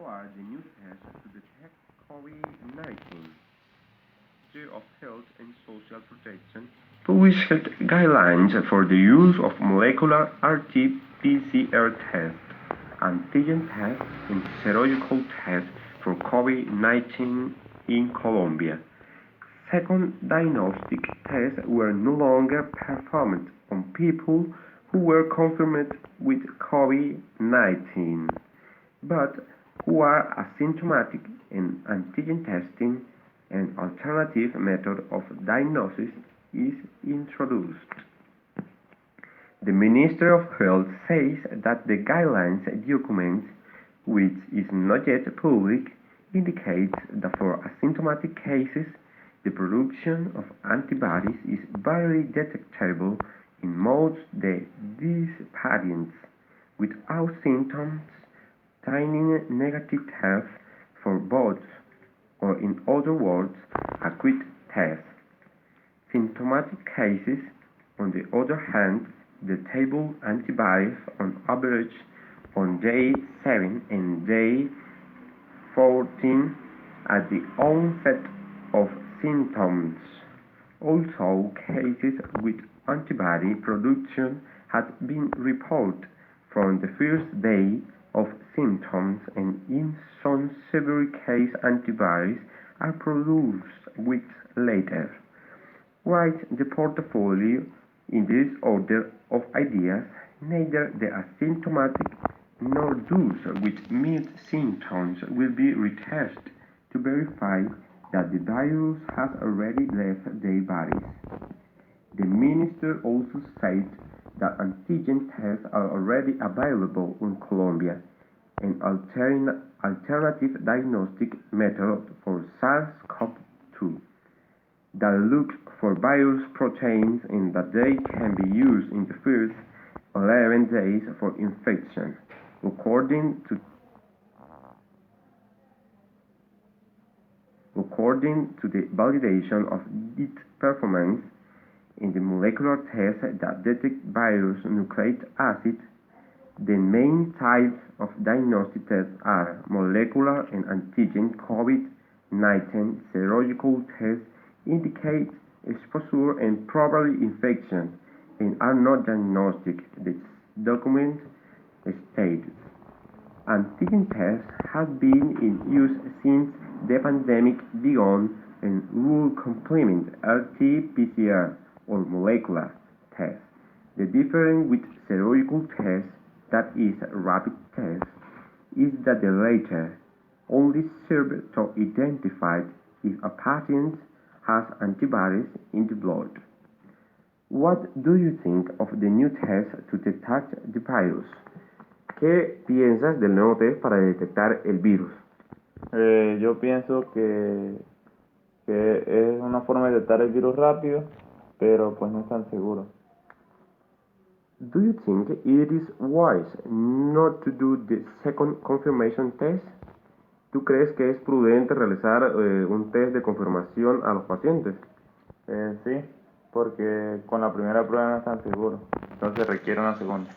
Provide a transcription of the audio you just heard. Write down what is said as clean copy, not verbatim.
are the new tests to detect COVID-19. Ministry of Health and Social Protection published guidelines for the use of molecular RT-PCR tests, antigen tests, and serological tests for COVID-19 in Colombia. Second, diagnostic tests were no longer performed on people who were confirmed with COVID-19, but who are asymptomatic, and antigen testing, an alternative method of diagnosis, is introduced. The Ministry of Health says that the guidelines document, which is not yet public, indicates that for asymptomatic cases, the production of antibodies is barely detectable in most of these patients without symptoms, obtaining negative tests for both, or in other words, a quick test. Symptomatic cases, on the other hand, detectable antibodies on average on day 7 and day 14 at the onset of symptoms. Also, cases with antibody production had been reported from the first day of symptoms, and in some severe cases antibodies are produced weeks later. Write the portfolio in this order of ideas: neither the asymptomatic nor those with mild symptoms will be retested to verify that the virus has already left their bodies. The minister also said that antigen tests are already available in Colombia, an alternative diagnostic method for SARS-CoV-2 that looks for virus proteins and that they can be used in the first 11 days for infection. According to the validation of its performance in the molecular tests that detect virus nucleic acid, the main types of diagnostic tests are molecular and antigen. COVID-19 serological tests indicate exposure and probably infection and are not diagnostic, the document stated. Antigen tests have been in use since the pandemic began and will complement RT-PCR or molecular tests. The difference with serological tests, that is, rapid tests, is that the latter only serve to identify if a patient has antibodies in the blood. What do you think of the new test to detect the virus? ¿Qué piensas del nuevo test para detectar el virus? Yo pienso que es una forma de detectar el virus rápido, pero pues no es tan seguro. Do you think it is wise not to do the second confirmation test? ¿Tú crees que es prudente realizar un test de confirmación a los pacientes? Sí, porque con la primera prueba no es tan seguro, entonces requiere una segunda.